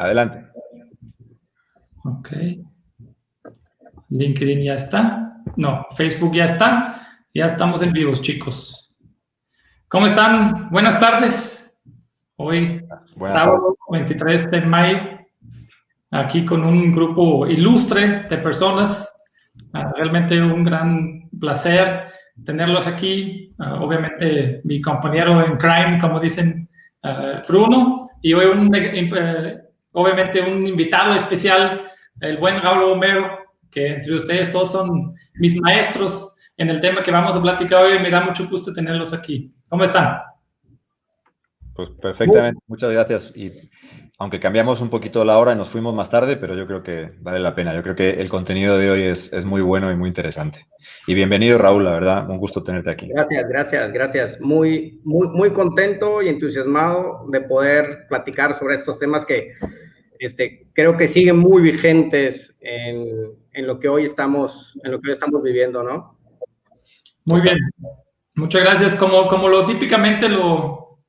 Adelante. Ok. LinkedIn ya está. No, Facebook ya está. Ya estamos en vivos, chicos. ¿Cómo están? Buenas tardes. Hoy, Buenas tardes. sábado 23 de mayo, aquí con un grupo ilustre de personas. Realmente un gran placer tenerlos aquí. Obviamente mi compañero en crime, como dicen, Bruno, y hoy obviamente un invitado especial, el buen Raúl Romero, que entre ustedes todos son mis maestros en el tema que vamos a platicar hoy. Me da mucho gusto tenerlos aquí. ¿Cómo están? Pues perfectamente, muchas gracias. Y aunque cambiamos un poquito la hora y nos fuimos más tarde, pero yo creo que vale la pena. Yo creo que el contenido de hoy es muy bueno y muy interesante. Y bienvenido, Raúl, la verdad, un gusto tenerte aquí. Gracias. Muy contento y entusiasmado de poder platicar sobre estos temas que creo que siguen muy vigentes en lo que hoy estamos viviendo, ¿no? Muy bien. Muchas gracias. Como lo típicamente lo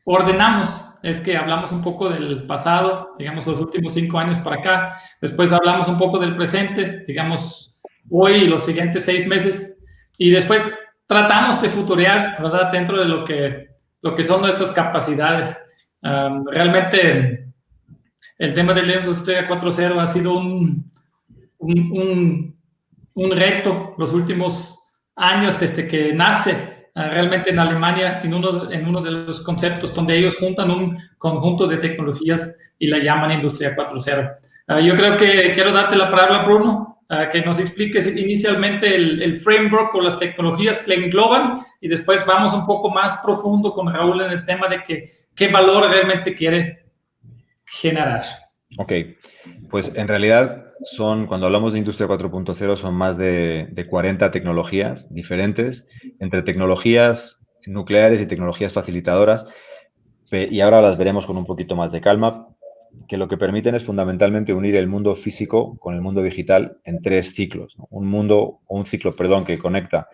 ordenamos, es que hablamos un poco del pasado, digamos los últimos 5 años para acá, después hablamos un poco del presente, digamos hoy y los siguientes 6 meses, y después tratamos de futurear, ¿verdad? Dentro de lo que son nuestras capacidades. Realmente el tema del Industria 4.0 ha sido un reto los últimos años desde que nace realmente en Alemania en uno de los conceptos donde ellos juntan un conjunto de tecnologías y la llaman Industria 4.0. Yo creo que quiero darte la palabra, Bruno, que nos expliques inicialmente el framework o las tecnologías que engloban y después vamos un poco más profundo con Raúl en el tema de qué valor realmente quiere generar. Ok, pues en realidad cuando hablamos de Industria 4.0, son más de 40 tecnologías diferentes, entre tecnologías nucleares y tecnologías facilitadoras, y ahora las veremos con un poquito más de calma, que lo que permiten es fundamentalmente unir el mundo físico con el mundo digital en 3 ciclos, ¿no? Un ciclo que conecta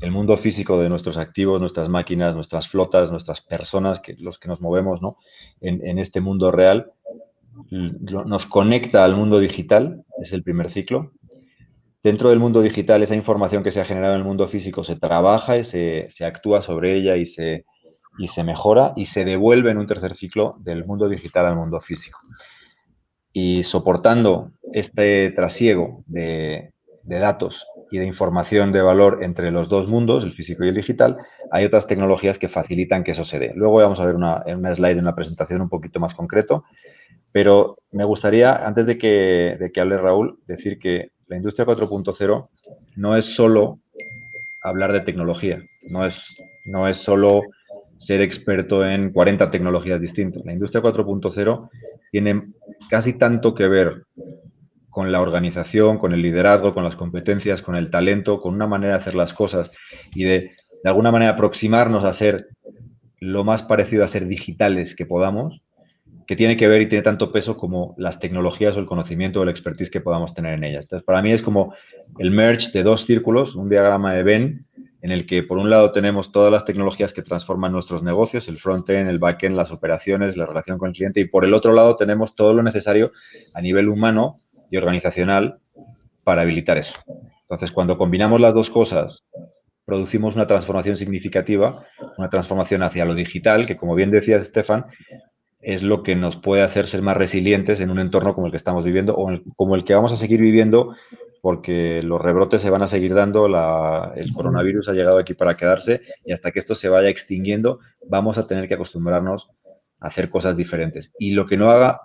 el mundo físico de nuestros activos, nuestras máquinas, nuestras flotas, nuestras personas, los que nos movemos, ¿no? en este mundo real, nos conecta al mundo digital, es el primer ciclo. Dentro del mundo digital, esa información que se ha generado en el mundo físico se trabaja y se actúa sobre ella y se mejora y se devuelve en un tercer ciclo del mundo digital al mundo físico. Y soportando este trasiego de datos y de información de valor entre los dos mundos, el físico y el digital, hay otras tecnologías que facilitan que eso se dé. Luego vamos a ver en una slide, en una presentación un poquito más concreto, pero me gustaría, antes de que hable Raúl, decir que la industria 4.0 no es solo hablar de tecnología, no es solo ser experto en 40 tecnologías distintas. La industria 4.0 tiene casi tanto que ver con la organización, con el liderazgo, con las competencias, con el talento, con una manera de hacer las cosas y de alguna manera aproximarnos a ser lo más parecido a ser digitales que podamos, que tiene que ver y tiene tanto peso como las tecnologías o el conocimiento o el expertise que podamos tener en ellas. Entonces, para mí es como el merge de 2 círculos, un diagrama de Venn, en el que por un lado tenemos todas las tecnologías que transforman nuestros negocios, el front-end, el back-end, las operaciones, la relación con el cliente, y por el otro lado tenemos todo lo necesario a nivel humano y organizacional para habilitar eso. Entonces, cuando combinamos las dos cosas, producimos una transformación significativa, una transformación hacia lo digital, que como bien decías, Estefan, es lo que nos puede hacer ser más resilientes en un entorno como el que estamos viviendo o como el que vamos a seguir viviendo, porque los rebrotes se van a seguir dando, el coronavirus ha llegado aquí para quedarse y hasta que esto se vaya extinguiendo vamos a tener que acostumbrarnos a hacer cosas diferentes. Y lo que no haga,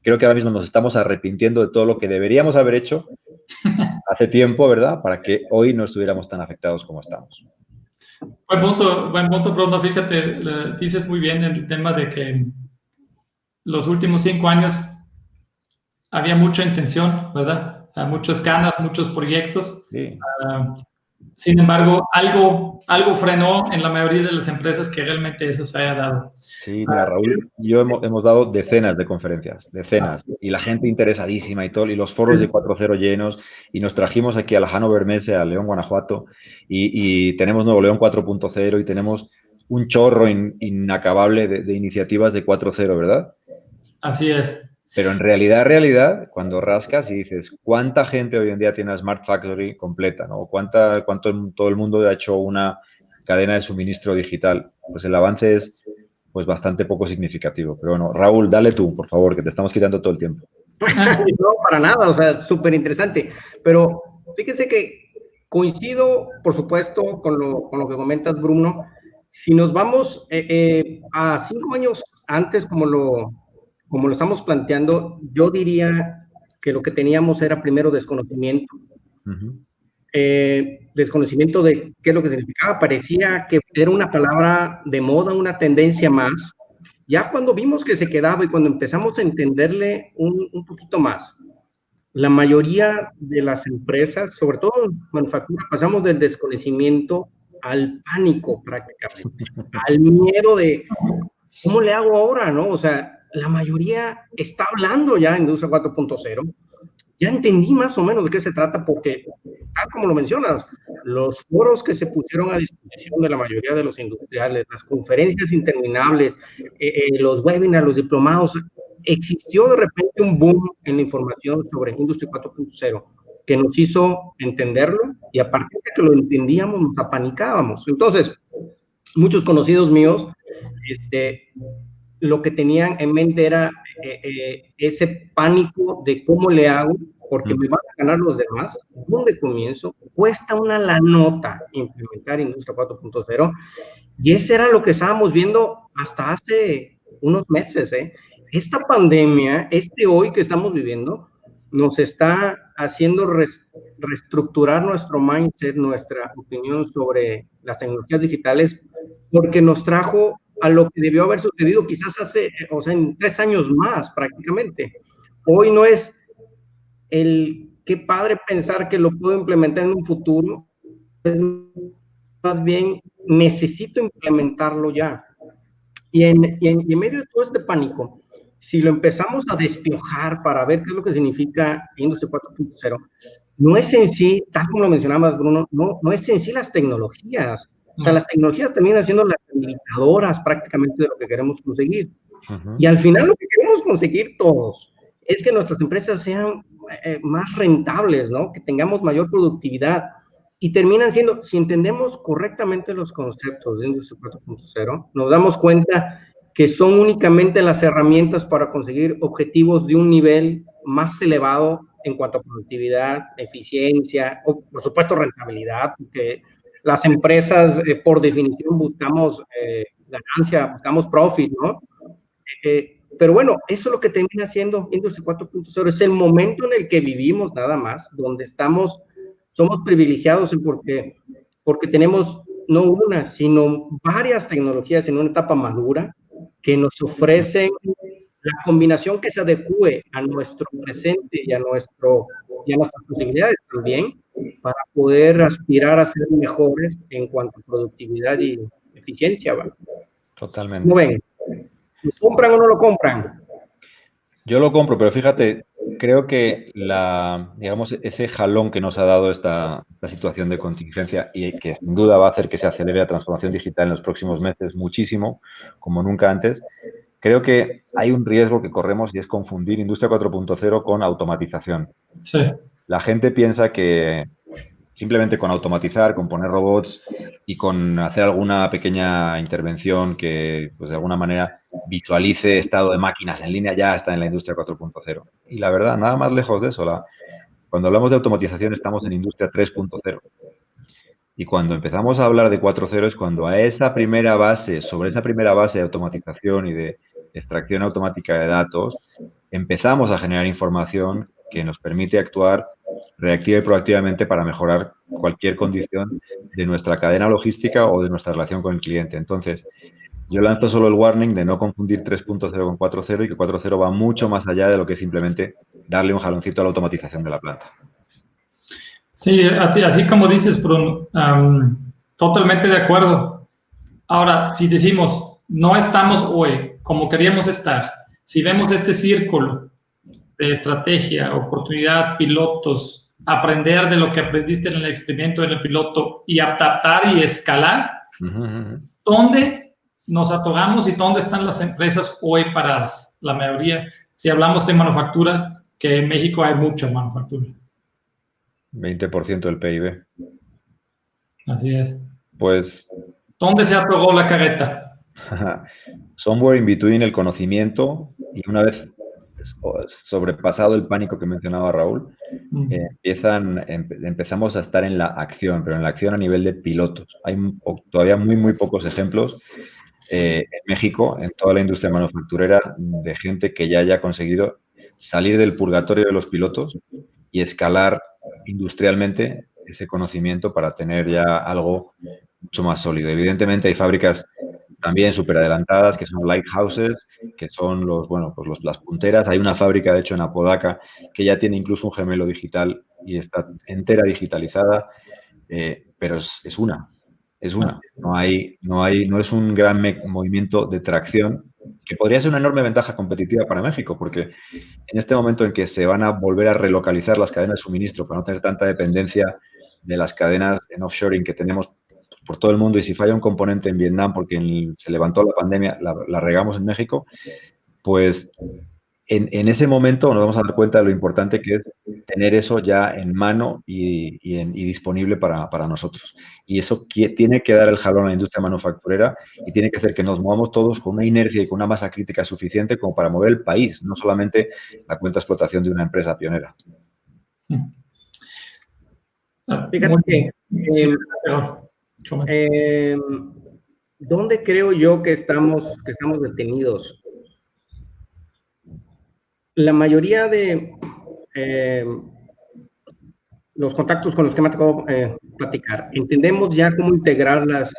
creo que ahora mismo nos estamos arrepintiendo de todo lo que deberíamos haber hecho hace tiempo, ¿verdad? Para que hoy no estuviéramos tan afectados como estamos. Buen punto, Bruno. Fíjate, dices muy bien el tema de que los últimos 5 años había mucha intención, ¿verdad? Muchas ganas, muchos proyectos. Sí. Sin embargo, algo frenó en la mayoría de las empresas que realmente eso se haya dado. Sí, mira, Raúl y yo hemos dado decenas de conferencias, decenas, y la gente interesadísima y todo, y los foros de 4.0 llenos, y nos trajimos aquí a la Hannover Messe, a León, Guanajuato, y tenemos Nuevo León 4.0 y tenemos un chorro inacabable de iniciativas de 4.0, ¿verdad? Así es. Pero en realidad, cuando rascas y dices, ¿cuánta gente hoy en día tiene una Smart Factory completa, ¿no? ¿Cuánto todo el mundo ha hecho una cadena de suministro digital? Pues el avance es pues bastante poco significativo. Pero bueno, Raúl, dale tú, por favor, que te estamos quitando todo el tiempo. No, para nada, o sea, súper interesante. Pero fíjense que coincido, por supuesto, con lo que comentas, Bruno. Si nos vamos a 5 años antes, como lo estamos planteando, yo diría que lo que teníamos era primero desconocimiento. Desconocimiento de qué es lo que significaba. Parecía que era una palabra de moda, una tendencia más. Ya cuando vimos que se quedaba y cuando empezamos a entenderle un poquito más, la mayoría de las empresas, sobre todo en manufactura, pasamos del desconocimiento al pánico prácticamente, al miedo de ¿cómo le hago ahora? ¿No? O sea, la mayoría está hablando ya en Industria 4.0. Ya entendí más o menos de qué se trata porque, tal como lo mencionas, los foros que se pusieron a disposición de la mayoría de los industriales, las conferencias interminables, los webinars, los diplomados, existió de repente un boom en la información sobre Industria 4.0 que nos hizo entenderlo y a partir de que lo entendíamos nos apanicábamos. Entonces, muchos conocidos míos, lo que tenían en mente era ese pánico de cómo le hago, porque me van a ganar los demás. ¿Dónde comienzo? Cuesta una la nota implementar Industria 4.0 y ese era lo que estábamos viendo hasta hace unos meses. Esta pandemia, hoy que estamos viviendo, nos está haciendo reestructurar nuestro mindset, nuestra opinión sobre las tecnologías digitales, porque nos trajo a lo que debió haber sucedido quizás en 3 años más prácticamente. Hoy no es qué padre pensar que lo puedo implementar en un futuro, es más bien necesito implementarlo ya. Y en medio de todo este pánico, si lo empezamos a despiojar para ver qué es lo que significa Industria 4.0, no es en sí, tal como lo mencionabas, Bruno, no es en sí las tecnologías. O sea, las tecnologías terminan siendo las limitadoras prácticamente de lo que queremos conseguir. Y al final lo que queremos conseguir todos es que nuestras empresas sean más rentables, ¿no? Que tengamos mayor productividad. Y terminan siendo, si entendemos correctamente los conceptos de Industria 4.0, nos damos cuenta que son únicamente las herramientas para conseguir objetivos de un nivel más elevado en cuanto a productividad, eficiencia, o por supuesto rentabilidad, porque las empresas, por definición, buscamos ganancia, buscamos profit, ¿no? Pero bueno, eso es lo que termina siendo Industria 4.0, es el momento en el que vivimos nada más, donde somos privilegiados porque tenemos no una, sino varias tecnologías en una etapa madura que nos ofrecen la combinación que se adecue a nuestro presente y a nuestras posibilidades también, para poder aspirar a ser mejores en cuanto a productividad y eficiencia, ¿vale? Totalmente. ¿Cómo ven? ¿Lo compran o no lo compran? Yo lo compro, pero fíjate, creo que ese jalón que nos ha dado esta situación de contingencia y que sin duda va a hacer que se acelere la transformación digital en los próximos meses muchísimo, como nunca antes, creo que hay un riesgo que corremos y es confundir Industria 4.0 con automatización. Sí. La gente piensa que simplemente con automatizar, con poner robots y con hacer alguna pequeña intervención que, pues de alguna manera, visualice estado de máquinas en línea, ya está en la Industria 4.0. Y la verdad, nada más lejos de eso. Cuando hablamos de automatización estamos en Industria 3.0. Y cuando empezamos a hablar de 4.0 es cuando sobre esa primera base de automatización y de extracción automática de datos, empezamos a generar información que nos permite actuar reactiva y proactivamente para mejorar cualquier condición de nuestra cadena logística o de nuestra relación con el cliente. Entonces, yo lanzo solo el warning de no confundir 3.0 con 4.0 y que 4.0 va mucho más allá de lo que es simplemente darle un jaloncito a la automatización de la planta. Sí, así como dices, Bruno, totalmente de acuerdo. Ahora, si decimos, no estamos hoy como queríamos estar, si vemos este círculo de estrategia, oportunidad, pilotos, aprender de lo que aprendiste en el experimento, en el piloto, y adaptar y escalar, ¿dónde nos atoramos y dónde están las empresas hoy paradas. La mayoría, si hablamos de manufactura, que en México hay mucha manufactura. 20% del PIB. Así es. Pues... ¿Dónde se atoró la carreta? Somewhere in between el conocimiento y una vez sobrepasado el pánico que mencionaba Raúl, empezamos a estar en la acción, pero en la acción a nivel de pilotos. Hay todavía muy pocos ejemplos en México, en toda la industria manufacturera, de gente que ya haya conseguido salir del purgatorio de los pilotos y escalar industrialmente ese conocimiento para tener ya algo mucho más sólido. Evidentemente hay fábricas también súper adelantadas, que son lighthouses, que son las punteras. Hay una fábrica, de hecho, en Apodaca, que ya tiene incluso un gemelo digital y está entera digitalizada, pero es una. No es un gran movimiento de tracción, que podría ser una enorme ventaja competitiva para México, porque en este momento en que se van a volver a relocalizar las cadenas de suministro para no tener tanta dependencia de las cadenas en offshoring que tenemos por todo el mundo, y si falla un componente en Vietnam porque se levantó la pandemia, la regamos en México, pues en ese momento nos vamos a dar cuenta de lo importante que es tener eso ya en mano y disponible para nosotros. Y eso tiene que dar el jalón a la industria manufacturera y tiene que hacer que nos movamos todos con una inercia y con una masa crítica suficiente como para mover el país, no solamente la cuenta de explotación de una empresa pionera. Fíjate que ¿dónde creo yo que estamos detenidos? La mayoría de los contactos con los que me ha tocado platicar, entendemos ya cómo integrar las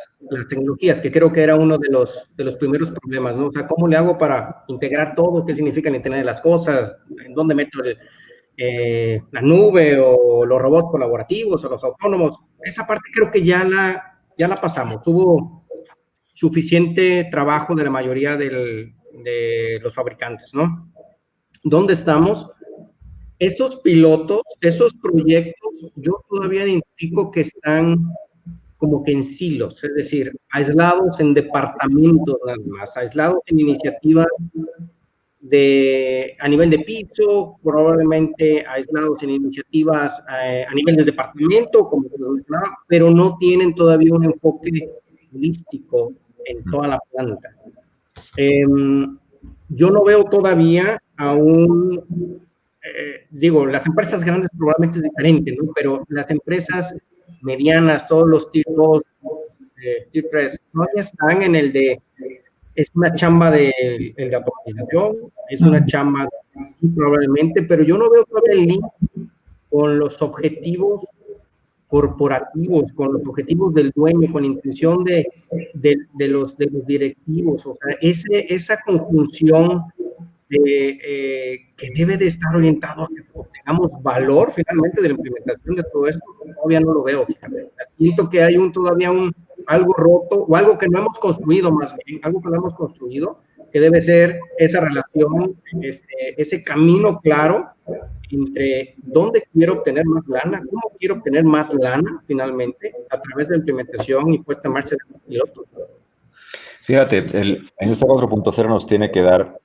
tecnologías, que creo que era uno de los primeros problemas, ¿no? O sea, ¿cómo le hago para integrar todo? ¿Qué significa el Internet de las cosas? ¿En dónde meto la nube o los robots colaborativos o los autónomos? Esa parte creo que ya la pasamos. Hubo suficiente trabajo de la mayoría de los fabricantes, ¿no? ¿Dónde estamos? Esos pilotos, esos proyectos, yo todavía identifico que están como que en silos, es decir, aislados en departamentos nada más, aislados en iniciativas a nivel de piso, probablemente aislados en iniciativas a nivel de departamento, como se lo mencionaba, pero no tienen todavía un enfoque holístico en toda la planta. Yo no veo todavía las empresas grandes probablemente es diferente, ¿no? Pero las empresas medianas, todos los tier 2, tier 3, todavía están en el de, es una chamba de automatización, es una chamba probablemente, pero yo no veo todavía el link con los objetivos corporativos, con los objetivos del dueño, con la intención de los directivos, o sea, esa conjunción que debe de estar orientado a que obtengamos valor finalmente de la implementación de todo esto, todavía no lo veo, fíjate. Siento que hay todavía algo roto o algo que no hemos construido más bien, algo que no hemos construido, que debe ser esa relación, ese camino claro entre dónde quiero obtener más lana, cómo quiero obtener más lana finalmente a través de la implementación y puesta en marcha de los pilotos. Fíjate, la industria 4.0 nos tiene que dar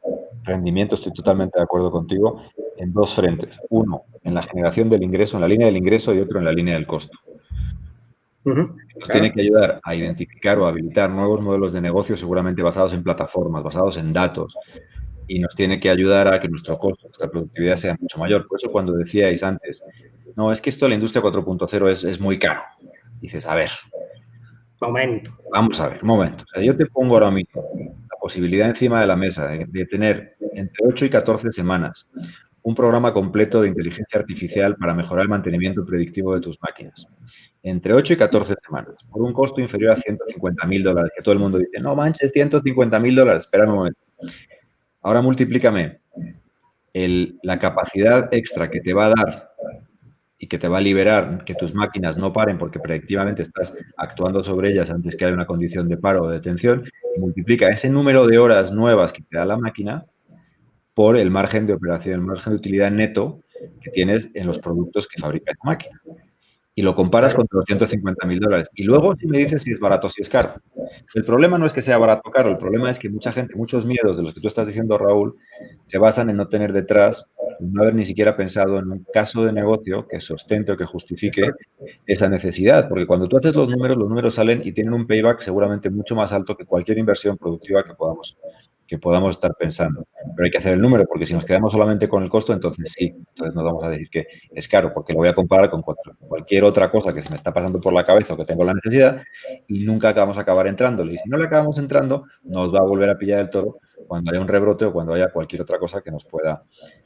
rendimiento, estoy totalmente de acuerdo contigo, en dos frentes. Uno, en la generación del ingreso, en la línea del ingreso, y otro en la línea del costo. Nos tiene que ayudar a identificar o habilitar nuevos modelos de negocio, seguramente basados en plataformas, basados en datos, y nos tiene que ayudar a que nuestro costo, nuestra productividad sea mucho mayor. Por eso cuando decíais antes, no, es que esto de la industria 4.0 es muy caro. Dices, a ver. Vamos a ver, un momento. O sea, yo te pongo ahora mismo la posibilidad encima de la mesa de tener entre 8 y 14 semanas un programa completo de inteligencia artificial para mejorar el mantenimiento predictivo de tus máquinas. Entre 8 y 14 semanas, por un costo inferior a $150,000, que todo el mundo dice, no manches, $150,000, espera un momento. Ahora multiplícame la capacidad extra que te va a dar y que te va a liberar que tus máquinas no paren porque predictivamente estás actuando sobre ellas antes que haya una condición de paro o de detención, y multiplica ese número de horas nuevas que te da la máquina por el margen de operación, el margen de utilidad neto que tienes en los productos que fabrica tu máquina. y lo comparas contra los $150.000. Y luego si me dices si es barato o si es caro. El problema no es que sea barato o caro, el problema es que mucha gente, muchos miedos de los que tú estás diciendo, Raúl, se basan en no tener detrás, no haber ni siquiera pensado en un caso de negocio que sustente o que justifique esa necesidad. Porque cuando tú haces los números salen y tienen un payback seguramente mucho más alto que cualquier inversión productiva que podamos estar pensando. Pero hay que hacer el número, porque si nos quedamos solamente con el costo, entonces sí, entonces nos vamos a decir que es caro, porque lo voy a comparar con cualquier otra cosa que se me está pasando por la cabeza o que tengo la necesidad y nunca vamos a acabar entrándole. Y si no le acabamos entrando, nos va a volver a pillar el toro cuando haya un rebrote o cuando haya cualquier otra cosa que nos pueda...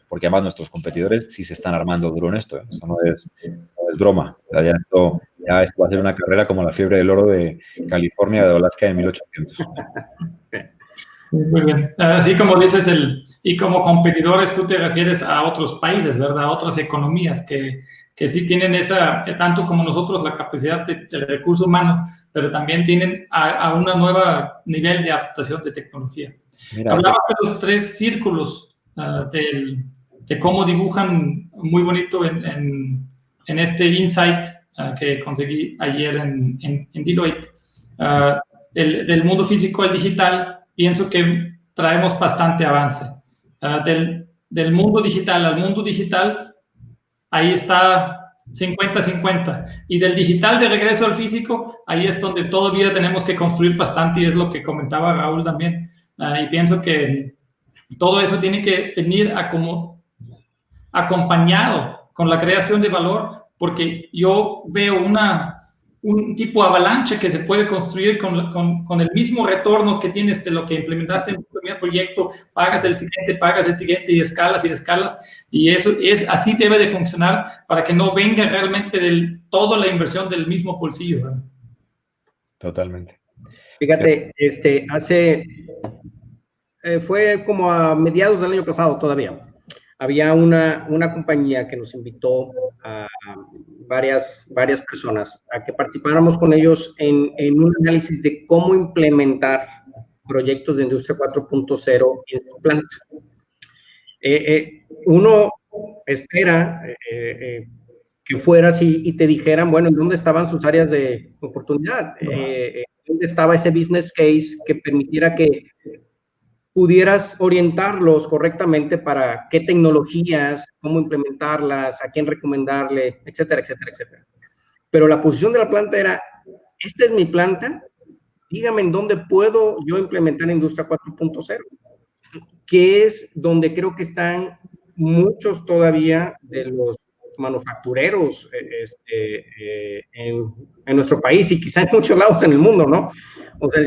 Porque además nuestros competidores sí se están armando duro en esto, ¿eh? Eso no es broma. O sea, esto va a ser una carrera como la fiebre del oro de California, de Alaska en 1800. Sí. Muy bien. Así como dices, y como competidores tú te refieres a otros países, ¿verdad? A otras economías que sí tienen tanto como nosotros, la capacidad de recurso humano, pero también tienen a un nuevo nivel de adaptación de tecnología. Mira, hablabas de los 3 círculos de cómo dibujan muy bonito en este insight que conseguí ayer en Deloitte. Del mundo físico al digital, pienso que traemos bastante avance. Del mundo digital al mundo digital, ahí está 50-50. Y del digital de regreso al físico, ahí es donde todavía tenemos que construir bastante, y es lo que comentaba Raúl también. Y pienso que todo eso tiene que venir acompañado con la creación de valor, porque yo veo un tipo de avalancha que se puede construir con el mismo retorno que tienes de lo que implementaste en tu primer proyecto, pagas el siguiente y escalas, y eso así debe de funcionar para que no venga realmente toda la inversión del mismo bolsillo, ¿verdad? Totalmente. Fíjate, fue como a mediados del año pasado todavía. Había una compañía que nos invitó a varias personas a que participáramos con ellos en un análisis de cómo implementar proyectos de Industria 4.0 en su planta. Uno espera que fueras y te dijeran, bueno, ¿en dónde estaban sus áreas de oportunidad? ¿Dónde estaba ese business case que permitiera que pudieras orientarlos correctamente para qué tecnologías, cómo implementarlas, a quién recomendarle, etcétera, etcétera, etcétera? Pero la posición de la planta era, esta es mi planta, dígame en dónde puedo yo implementar Industria 4.0, que es donde creo que están muchos todavía de los manufactureros en nuestro país y quizá en muchos lados en el mundo, ¿no? O sea,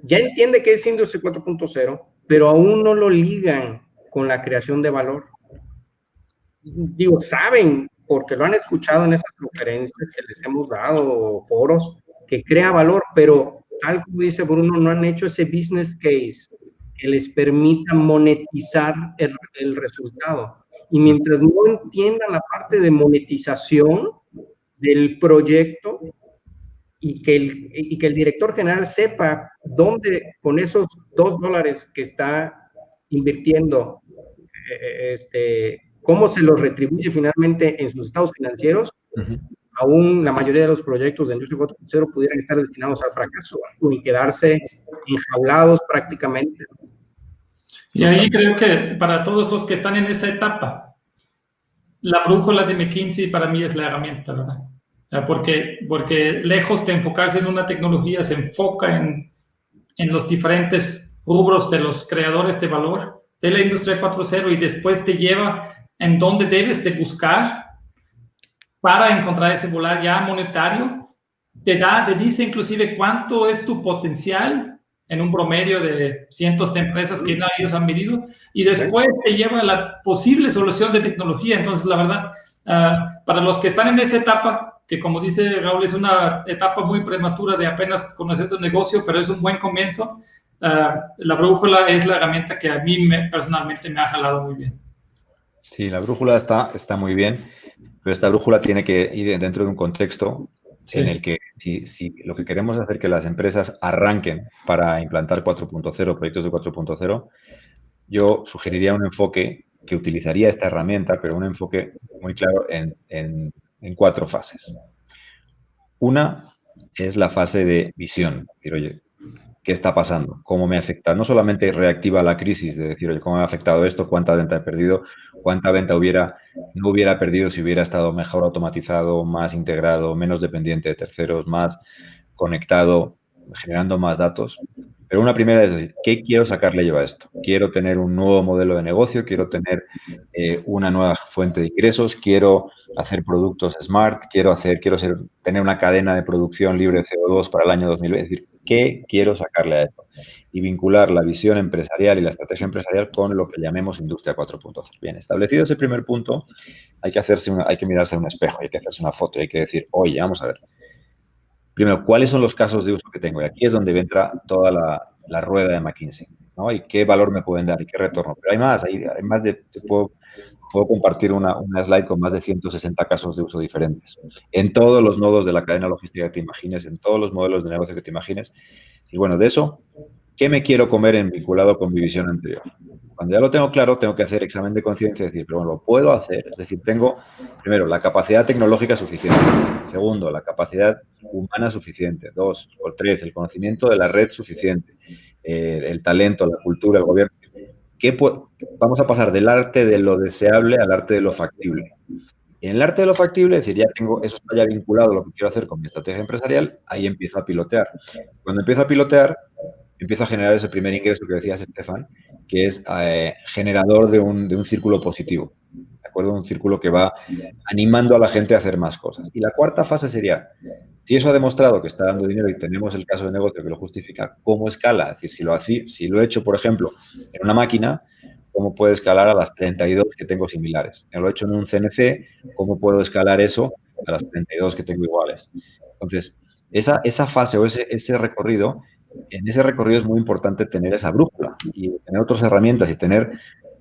ya entiende que es Industria 4.0, pero aún no lo ligan con la creación de valor. Digo, saben, porque lo han escuchado en esas conferencias que les hemos dado, foros, que crea valor, pero tal como dice Bruno, no han hecho ese business case que les permita monetizar el resultado. Y mientras no entiendan la parte de monetización del proyecto, y que el director general sepa dónde, con esos $2 que está invirtiendo, cómo se los retribuye finalmente en sus estados financieros, aún la mayoría de los proyectos de Industria 4.0 pudieran estar destinados al fracaso y quedarse enjaulados prácticamente. Y ahí creo que para todos los que están en esa etapa, la brújula de McKinsey para mí es la herramienta, ¿verdad? Porque lejos de enfocarse en una tecnología, se enfoca en los diferentes rubros de los creadores de valor de la Industria 4.0 y después te lleva en dónde debes de buscar para encontrar ese valor ya monetario. Te dice inclusive cuánto es tu potencial en un promedio de cientos de empresas que ellos han medido, y después te lleva a la posible solución de tecnología. Entonces, la verdad, para los que están en esa etapa, que como dice Raúl, es una etapa muy prematura de apenas conocer tu negocio, pero es un buen comienzo, la brújula es la herramienta que a mí personalmente me ha jalado muy bien. Sí, la brújula está muy bien, pero esta brújula tiene que ir dentro de un contexto en el que si lo que queremos es hacer que las empresas arranquen para implantar 4.0, proyectos de 4.0, yo sugeriría un enfoque que utilizaría esta herramienta, pero un enfoque muy claro en 4 fases. Una es la fase de visión. Es decir, oye, ¿qué está pasando? ¿Cómo me afecta? No solamente reactiva a la crisis, de decir, oye, ¿cómo me ha afectado esto? ¿Cuánta venta he perdido? ¿Cuánta venta no hubiera perdido si hubiera estado mejor automatizado, más integrado, menos dependiente de terceros, más conectado, generando más datos? Pero una primera es decir, ¿qué quiero sacarle yo a esto? Quiero tener un nuevo modelo de negocio, quiero tener una nueva fuente de ingresos, quiero hacer productos smart, quiero tener una cadena de producción libre de CO2 para el año 2020. Es decir, ¿qué quiero sacarle a esto? Y vincular la visión empresarial y la estrategia empresarial con lo que llamemos Industria 4.0. Bien, establecido ese primer punto, hay que mirarse a un espejo, hay que hacerse una foto, hay que decir, oye, vamos a ver. Primero, ¿cuáles son los casos de uso que tengo? Y aquí es donde entra toda la rueda de McKinsey, ¿no? Y qué valor me pueden dar y qué retorno. Pero hay más, puedo compartir una slide con más de 160 casos de uso diferentes. En todos los nodos de la cadena logística que te imagines, en todos los modelos de negocio que te imagines. Y bueno, de eso, ¿qué me quiero comer vinculado con mi visión anterior? Cuando ya lo tengo claro, tengo que hacer examen de conciencia y decir, pero bueno, lo puedo hacer. Es decir, tengo, primero, la capacidad tecnológica suficiente. Segundo, la capacidad humana suficiente. 2 o 3, el conocimiento de la red suficiente. El talento, la cultura, el gobierno. Vamos a pasar del arte de lo deseable al arte de lo factible. En el arte de lo factible, es decir, ya tengo, eso está ya vinculado a lo que quiero hacer con mi estrategia empresarial, ahí empiezo a pilotear. Cuando empiezo a pilotear, empiezo a generar ese primer ingreso que decías, Estefan, que es generador de un círculo positivo, ¿de acuerdo? Un círculo que va animando a la gente a hacer más cosas. Y la cuarta fase sería, si eso ha demostrado que está dando dinero y tenemos el caso de negocio que lo justifica, ¿cómo escala? Es decir, si lo he hecho, por ejemplo, en una máquina, ¿cómo puedo escalar a las 32 que tengo similares? Lo he hecho en un CNC, ¿cómo puedo escalar eso a las 32 que tengo iguales? Entonces, esa fase o ese recorrido, en ese recorrido es muy importante tener esa brújula y tener otras herramientas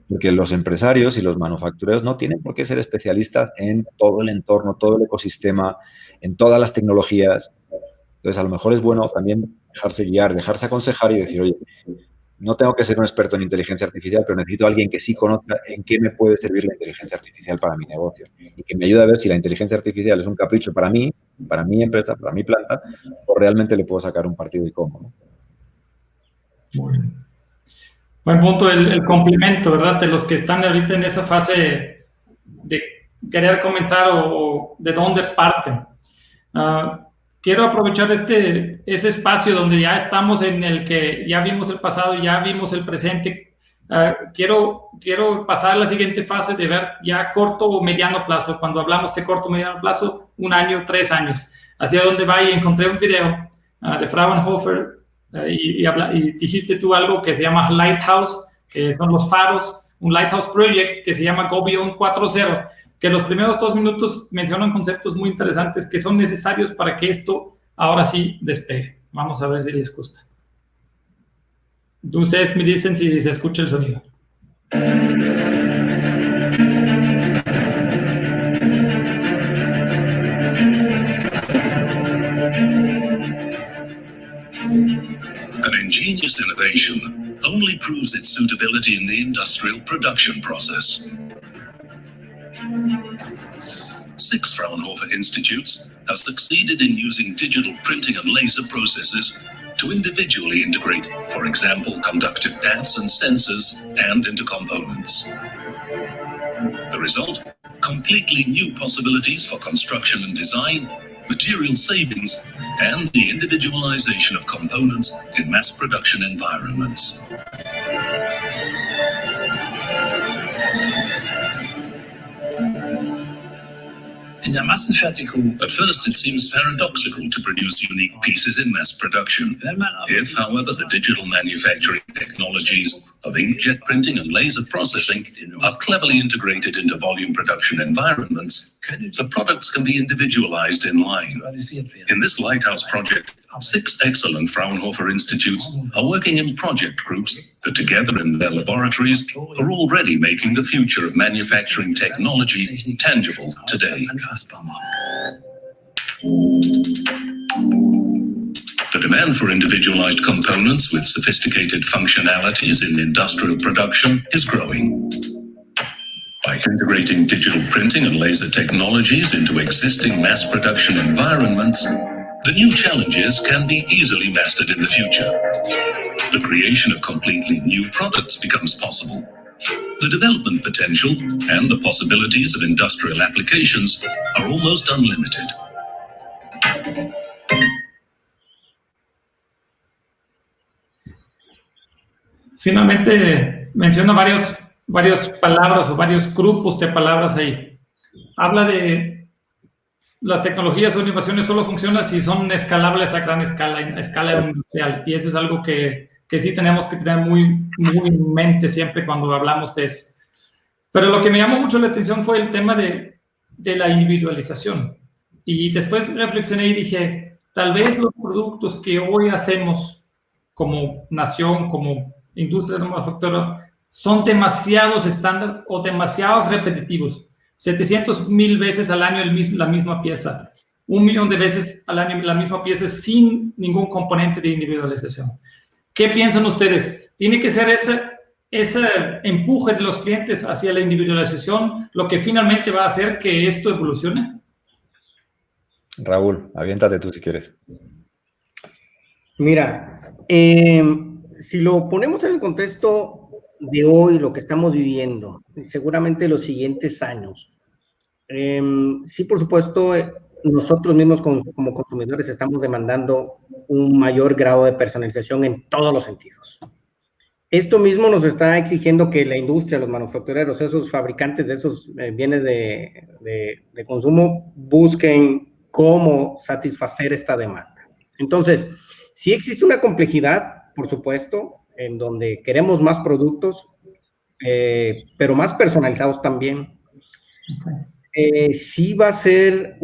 porque los empresarios y los manufactureros no tienen por qué ser especialistas en todo el entorno, todo el ecosistema, en todas las tecnologías. Entonces, a lo mejor es bueno también dejarse guiar, dejarse aconsejar y decir, oye, no tengo que ser un experto en inteligencia artificial, pero necesito a alguien que sí conozca en qué me puede servir la inteligencia artificial para mi negocio y que me ayude a ver si la inteligencia artificial es un capricho para mí, para mi empresa, para mi planta, o realmente le puedo sacar un partido y cómo, ¿no? Muy bien. Buen punto, el complemento, ¿verdad? De los que están ahorita en esa fase de querer comenzar o de dónde parten. Quiero aprovechar ese espacio donde ya estamos en el que ya vimos el pasado, ya vimos el presente. Quiero pasar a la siguiente fase de ver ya corto o mediano plazo. Cuando hablamos de corto o mediano plazo, 1 año, 3 años. Hacia dónde va, y encontré un video de Fraunhofer y dijiste tú algo que se llama Lighthouse, que son los faros, un Lighthouse Project que se llama Go Beyond 4.0, que los primeros 2 minutos mencionan conceptos muy interesantes que son necesarios para que esto ahora sí despegue. Vamos a ver si les gusta. Ustedes me dicen si se escucha el sonido. An ingenious innovation only proves its suitability in the industrial production process. 6 Fraunhofer institutes have succeeded in using digital printing and laser processes to individually integrate, for example, conductive paths and sensors and into components. The result? Completely new possibilities for construction and design, material savings, and the individualization of components in mass production environments. In der Massenfertigung, at first it seems paradoxical to produce unique pieces in mass production. If, however, the digital manufacturing technologies of inkjet printing and laser processing are cleverly integrated into volume production environments, the products can be individualized in line. In this Lighthouse project, 6 excellent Fraunhofer institutes are working in project groups that together in their laboratories are already making the future of manufacturing technology tangible today. The demand for individualized components with sophisticated functionalities in industrial production is growing. By By integrating digital printing and laser technologies into existing mass production environments, the new challenges can be easily mastered in the future. The creation of completely new products becomes possible. The development potential and the possibilities of industrial applications are almost unlimited. Finalmente menciona varias palabras o varios grupos de palabras ahí. Habla de las tecnologías o innovaciones solo funcionan si son escalables a gran escala, a escala industrial. Y eso es algo que sí tenemos que tener muy en mente siempre cuando hablamos de eso. Pero lo que me llamó mucho la atención fue el tema de la individualización. Y después reflexioné y dije, tal vez los productos que hoy hacemos como nación, como industria de manufactura, son demasiados estándar o demasiados repetitivos. 700,000 veces al año la misma pieza. 1,000,000 de veces al año la misma pieza sin ningún componente de individualización. ¿Qué piensan ustedes? ¿Tiene que ser ese empuje de los clientes hacia la individualización lo que finalmente va a hacer que esto evolucione? Raúl, aviéntate tú si quieres. Mira, si lo ponemos en el contexto de hoy, lo que estamos viviendo, seguramente los siguientes años, sí, por supuesto, nosotros mismos como consumidores estamos demandando un mayor grado de personalización en todos los sentidos. Esto mismo nos está exigiendo que la industria, los manufactureros, esos fabricantes de esos bienes de consumo busquen cómo satisfacer esta demanda. Entonces, sí existe una complejidad, por supuesto, en donde queremos más productos, pero más personalizados también. Sí va a ser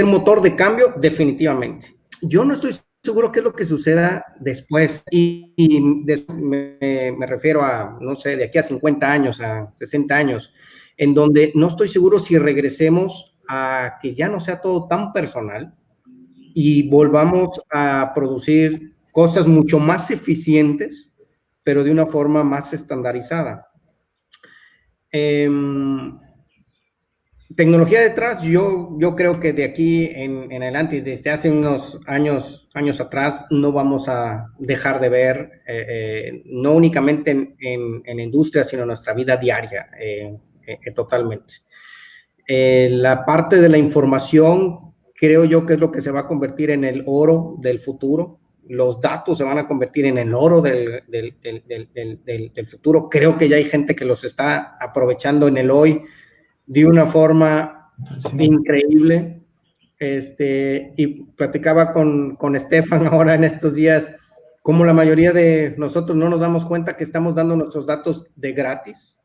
motor de cambio, definitivamente. Yo no estoy seguro qué es lo que suceda después, me refiero a, no sé, de aquí a 50 años, a 60 años, en donde no estoy seguro si regresemos a que ya no sea todo tan personal y volvamos a producir cosas mucho más eficientes, pero de una forma más estandarizada. Tecnología detrás, yo creo que de aquí en adelante y desde hace unos años atrás no vamos a dejar de ver, no únicamente en la industria, sino en nuestra vida diaria, totalmente. La parte de la información, creo yo que es lo que se va a convertir en el oro del futuro. Los datos se van a convertir en el oro del futuro. Creo que ya hay gente que los está aprovechando en el hoy de una forma increíble. Y platicaba con Estefan ahora en estos días, como la mayoría de nosotros no nos damos cuenta que estamos dando nuestros datos de gratis,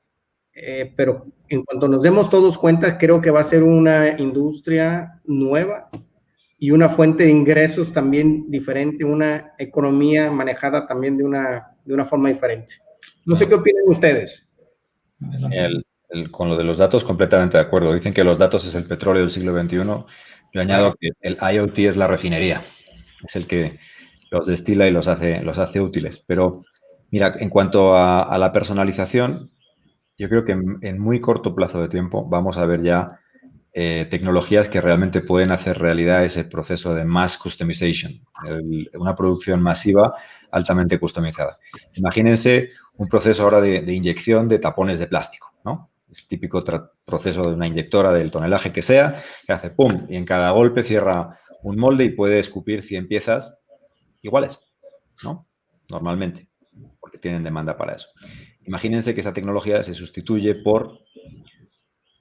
pero en cuanto nos demos todos cuenta, creo que va a ser una industria nueva y una fuente de ingresos también diferente, una economía manejada también de una forma diferente. No sé qué opinan ustedes. Con lo de los datos, completamente de acuerdo. Dicen que los datos es el petróleo del siglo XXI. Yo añado que el IoT es la refinería. Es el que los destila y los hace útiles. Pero, mira, en cuanto a la personalización, yo creo que en muy corto plazo de tiempo vamos a ver ya tecnologías que realmente pueden hacer realidad ese proceso de mass customization, una producción masiva altamente customizada. Imagínense un proceso ahora de inyección de tapones de plástico, ¿no? Es el típico proceso de una inyectora del tonelaje que sea, que hace pum, y en cada golpe cierra un molde y puede escupir 100 piezas iguales, ¿no? Normalmente, porque tienen demanda para eso. Imagínense que esa tecnología se sustituye por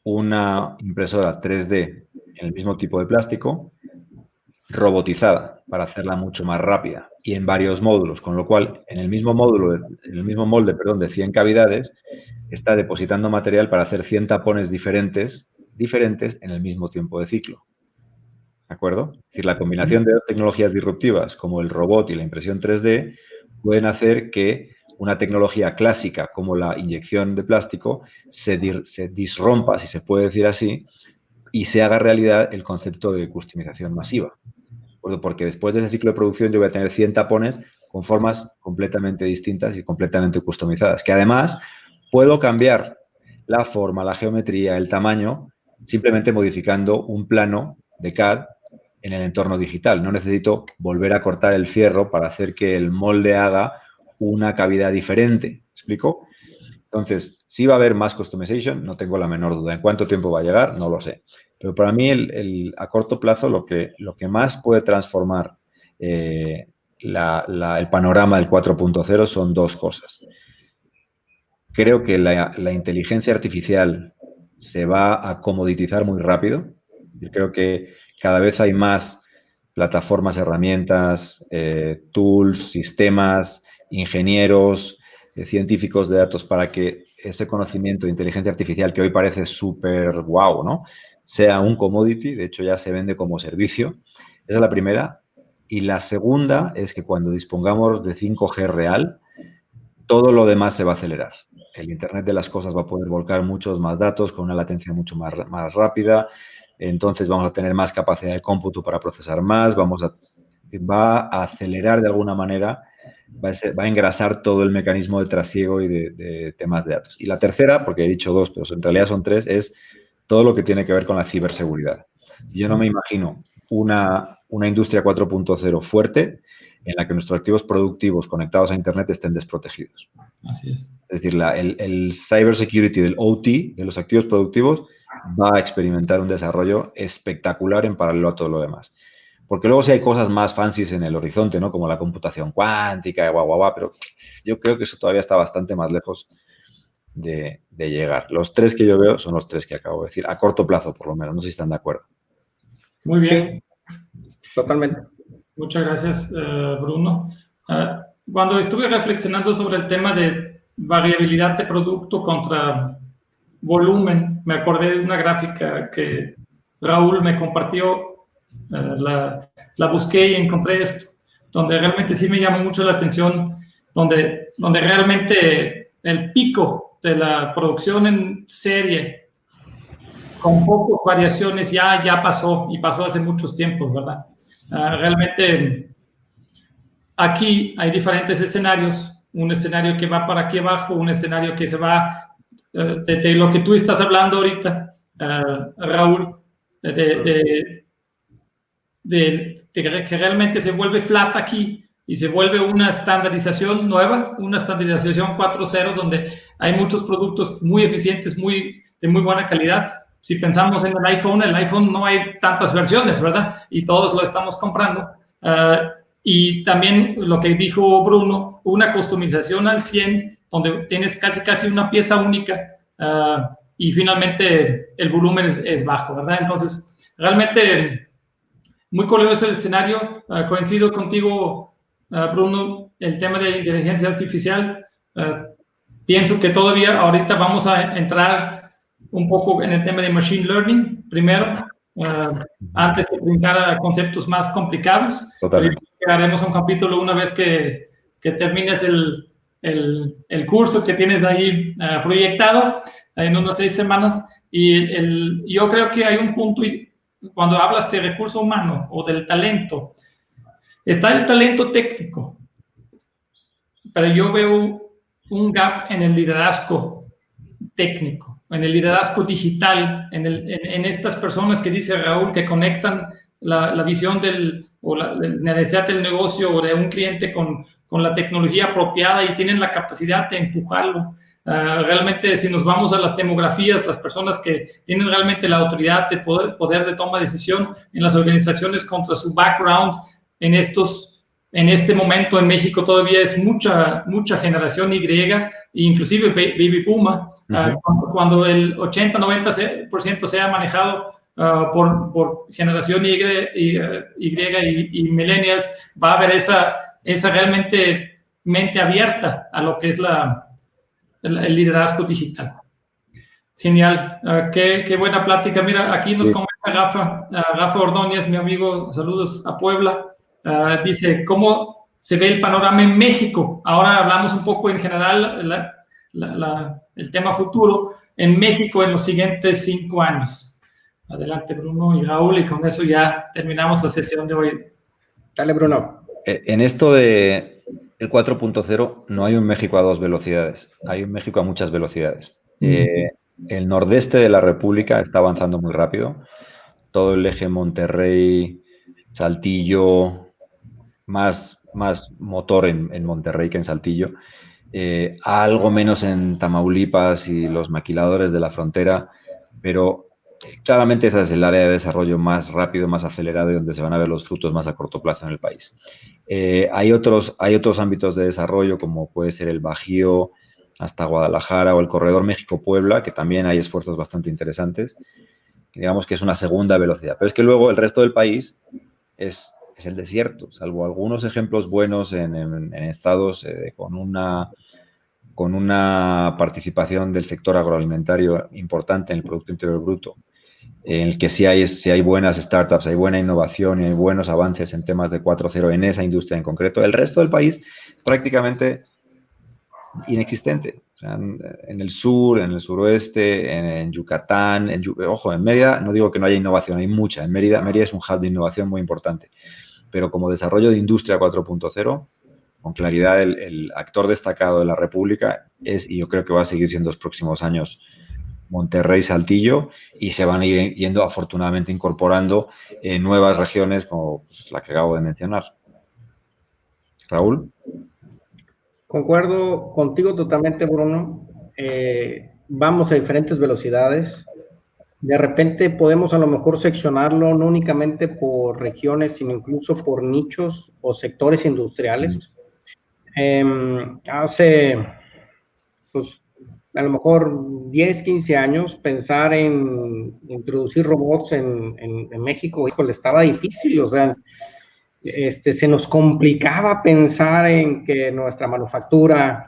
una impresora 3D en el mismo tipo de plástico, robotizada para hacerla mucho más rápida y en varios módulos, con lo cual en el mismo molde, de 100 cavidades, está depositando material para hacer 100 tapones diferentes en el mismo tiempo de ciclo. ¿De acuerdo? Es decir, la combinación de dos tecnologías disruptivas como el robot y la impresión 3D pueden hacer que una tecnología clásica como la inyección de plástico se disrompa, si se puede decir así, y se haga realidad el concepto de customización masiva. Porque después de ese ciclo de producción yo voy a tener 100 tapones con formas completamente distintas y completamente customizadas, que además puedo cambiar la forma, la geometría, el tamaño, simplemente modificando un plano de CAD en el entorno digital. No necesito volver a cortar el fierro para hacer que el molde haga una cavidad diferente. ¿Me explico? Entonces, sí va a haber más customization, no tengo la menor duda. ¿En cuánto tiempo va a llegar? No lo sé. Pero para mí, a corto plazo, lo que más puede transformar el panorama del 4.0 son dos cosas. Creo que la inteligencia artificial se va a comoditizar muy rápido. Yo creo que cada vez hay más plataformas, herramientas, tools, sistemas, ingenieros, científicos de datos para que ese conocimiento de inteligencia artificial que hoy parece súper guau, ¿no? Sea un commodity, de hecho ya se vende como servicio. Esa es la primera. Y la segunda es que cuando dispongamos de 5G real, todo lo demás se va a acelerar. El Internet de las cosas va a poder volcar muchos más datos con una latencia mucho más rápida. Entonces vamos a tener más capacidad de cómputo para procesar más. Va a acelerar de alguna manera, va a engrasar todo el mecanismo de trasiego y de temas de datos. Y la tercera, porque he dicho dos, pero en realidad son tres, es todo lo que tiene que ver con la ciberseguridad. Yo no me imagino una industria 4.0 fuerte en la que nuestros activos productivos conectados a Internet estén desprotegidos. Así es. Es decir, el cybersecurity del OT, de los activos productivos, va a experimentar un desarrollo espectacular en paralelo a todo lo demás. Porque luego sí hay cosas más fancies en el horizonte, ¿no? Como la computación cuántica, pero yo creo que eso todavía está bastante más lejos de llegar. Los tres que yo veo son los tres que acabo de decir, a corto plazo por lo menos, no sé si están de acuerdo. Muy bien. Sí, totalmente. Muchas gracias, Bruno. Cuando estuve reflexionando sobre el tema de variabilidad de producto contra volumen, me acordé de una gráfica que Raúl me compartió, la busqué y encontré esto, donde realmente sí me llamó mucho la atención, donde realmente el pico de la producción en serie, con pocas variaciones, ya pasó, y pasó hace muchos tiempos, ¿verdad? Realmente aquí hay diferentes escenarios, un escenario que va para aquí abajo, un escenario que se va de lo que tú estás hablando ahorita, Raúl, que realmente se vuelve flat aquí y se vuelve una estandarización nueva, una estandarización 4.0 donde hay muchos productos muy eficientes, de muy buena calidad. Si pensamos en el iPhone no hay tantas versiones, ¿verdad? Y todos lo estamos comprando. Y también lo que dijo Bruno, una customización al 100, donde tienes casi una pieza única y finalmente el volumen es bajo, ¿verdad? Entonces, realmente muy curioso el escenario. Coincido contigo, Bruno, el tema de inteligencia artificial. Pienso que todavía ahorita vamos a entrar un poco en el tema de machine learning primero, antes de brincar a conceptos más complicados. Totalmente. Haremos un capítulo una vez que termines el curso que tienes ahí proyectado en unas 6 semanas. Y yo creo que hay un punto, cuando hablas de recurso humano o del talento, está el talento técnico, pero yo veo un gap en el liderazgo técnico, en el liderazgo digital, en estas personas que dice Raúl, que conectan la visión o la necesidad del negocio o de un cliente con la tecnología apropiada y tienen la capacidad de empujarlo. Realmente, si nos vamos a las demografías, las personas que tienen realmente la autoridad de poder de toma de decisión en las organizaciones contra su background en este momento en México todavía es mucha generación Y, inclusive baby boomer, cuando el 80-90% sea manejado por generación Y y millennials, va a haber esa realmente mente abierta a lo que es el liderazgo digital. Genial, qué buena plática. Mira, aquí nos comenta Rafa Ordóñez, mi amigo, saludos a Puebla. Dice, ¿cómo se ve el panorama en México? Ahora hablamos un poco en general el tema futuro en México en los siguientes 5 años. Adelante, Bruno y Raúl, y con eso ya terminamos la sesión de hoy. Dale, Bruno. En esto de El 4.0 no hay un México a 2 velocidades, hay un México a muchas velocidades. El nordeste de la República está avanzando muy rápido. Todo el eje Monterrey, Saltillo, más motor en Monterrey que en Saltillo. Algo menos en Tamaulipas y los maquiladores de la frontera, pero claramente esa es el área de desarrollo más rápido, más acelerado y donde se van a ver los frutos más a corto plazo en el país. Hay otros ámbitos de desarrollo, como puede ser el Bajío hasta Guadalajara o el corredor México-Puebla, que también hay esfuerzos bastante interesantes. Digamos que es una segunda velocidad. Pero es que luego el resto del país es el desierto, salvo algunos ejemplos buenos en estados con una participación del sector agroalimentario importante en el Producto Interior Bruto, en el que sí hay buenas startups, hay buena innovación y hay buenos avances en temas de 4.0 en esa industria en concreto. El resto del país prácticamente inexistente. O sea, en el sur, en el suroeste, en Yucatán, ojo, en Mérida, no digo que no haya innovación, hay mucha. En Mérida es un hub de innovación muy importante. Pero como desarrollo de industria 4.0, con claridad el actor destacado de la República es, y yo creo que va a seguir siendo los próximos años, Monterrey, Saltillo, y se van a ir yendo afortunadamente incorporando nuevas regiones como pues, la que acabo de mencionar. Raúl. Concuerdo contigo totalmente, Bruno. Vamos a diferentes velocidades. De repente podemos a lo mejor seccionarlo no únicamente por regiones, sino incluso por nichos o sectores industriales. Hace, pues, a lo mejor 10, 15 años, pensar en introducir robots en México, híjole, estaba difícil, o sea, se nos complicaba pensar en que nuestra manufactura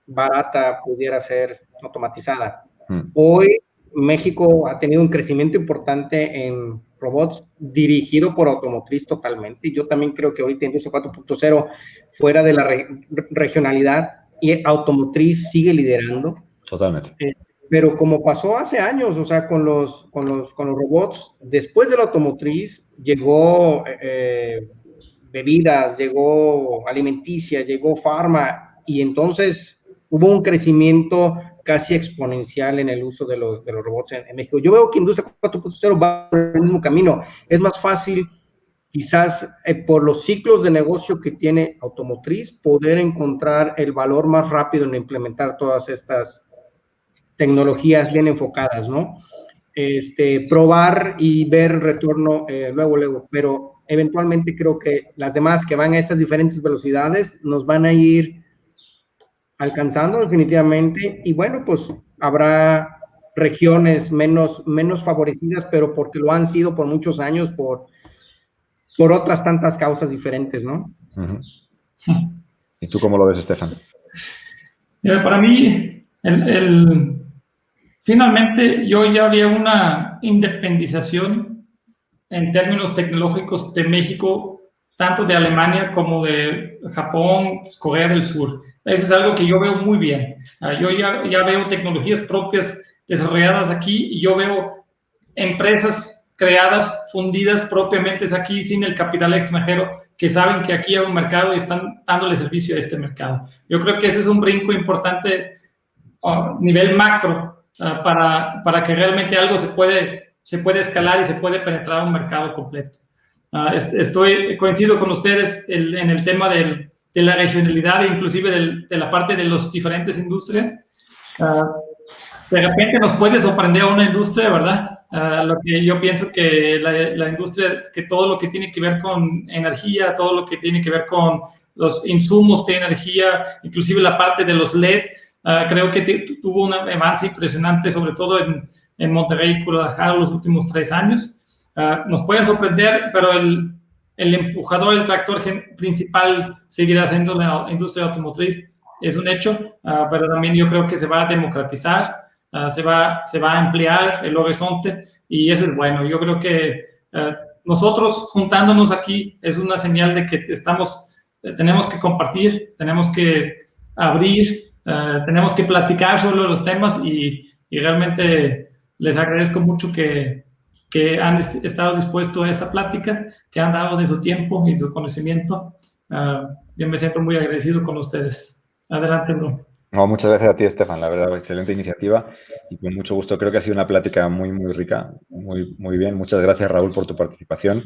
barata pudiera ser automatizada. Hoy México ha tenido un crecimiento importante en robots dirigido por automotriz totalmente. Y yo también creo que ahorita Industria 4.0, fuera de la regionalidad, y automotriz sigue liderando. Totalmente. Pero como pasó hace años, o sea, con los robots, después de la automotriz llegó bebidas, llegó alimenticia, llegó farma, y entonces hubo un crecimiento casi exponencial en el uso de los robots en México. Yo veo que Industria 4.0 va por el mismo camino. Es más fácil, quizás por los ciclos de negocio que tiene automotriz, poder encontrar el valor más rápido en implementar todas estas tecnologías bien enfocadas, ¿no? Probar y ver retorno luego, pero eventualmente creo que las demás que van a esas diferentes velocidades nos van a ir alcanzando definitivamente, y bueno, pues habrá regiones menos favorecidas, pero porque lo han sido por muchos años, por otras tantas causas diferentes, ¿no? ¿Y tú cómo lo ves, Estefan? Para mí, finalmente yo ya había una independización en términos tecnológicos de México, tanto de Alemania como de Japón, Corea del Sur. Eso es algo que yo veo muy bien. Yo ya veo tecnologías propias desarrolladas aquí, y yo veo empresas creadas, fundidas propiamente aquí, sin el capital extranjero, que saben que aquí hay un mercado y están dándole servicio a este mercado. Yo creo que ese es un brinco importante a nivel macro para que realmente algo se puede escalar y se puede penetrar a un mercado completo. Coincido con ustedes en el tema de la regionalidad e inclusive de la parte de las diferentes industrias. De repente nos puede sorprender una industria, ¿verdad? Lo que yo pienso que la industria, que todo lo que tiene que ver con energía, todo lo que tiene que ver con los insumos de energía, inclusive la parte de los LED, creo que tuvo un avance impresionante, sobre todo en Monterrey y Guadalajara los últimos 3 años. Nos pueden sorprender, pero el empujador, el tractor principal seguirá siendo la industria automotriz, es un hecho, pero también yo creo que se va a democratizar, se va a ampliar el horizonte, y eso es bueno. Yo creo que nosotros juntándonos aquí es una señal de que tenemos que compartir, tenemos que abrir, tenemos que platicar sobre los temas, y realmente les agradezco mucho que han estado dispuestos a esta plática, que han dado de su tiempo y su conocimiento. yo me siento muy agradecido con ustedes. Adelante, Bruno. No, muchas gracias a ti, Estefan, la verdad, excelente iniciativa y con mucho gusto. Creo que ha sido una plática muy, muy rica, muy, muy bien. Muchas gracias, Raúl, por tu participación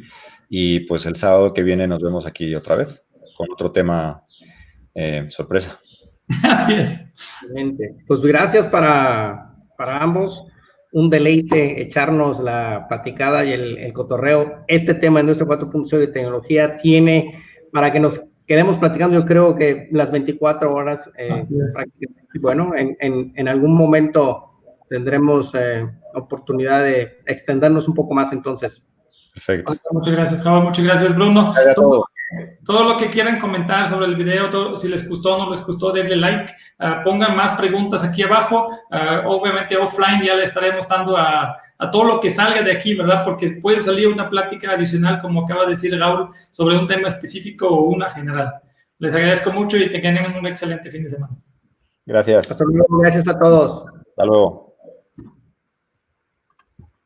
y pues el sábado que viene nos vemos aquí otra vez con otro tema sorpresa. Así es. Pues gracias para ambos. Un deleite echarnos la platicada y el cotorreo. Este tema de Industria 4.0 de tecnología tiene para que nos quedemos platicando, yo creo que las 24 horas. Bueno, en algún momento tendremos oportunidad de extendernos un poco más entonces. Perfecto. Muchas gracias, Java. Muchas gracias, Bruno. Todo. Todo lo que quieran comentar sobre el video, si les gustó o no les gustó, denle like, pongan más preguntas aquí abajo, obviamente offline ya le estaremos dando a todo lo que salga de aquí, ¿verdad? Porque puede salir una plática adicional, como acaba de decir Raúl, sobre un tema específico o una general. Les agradezco mucho y que tengan un excelente fin de semana. Gracias. Hasta luego, gracias a todos. Hasta luego.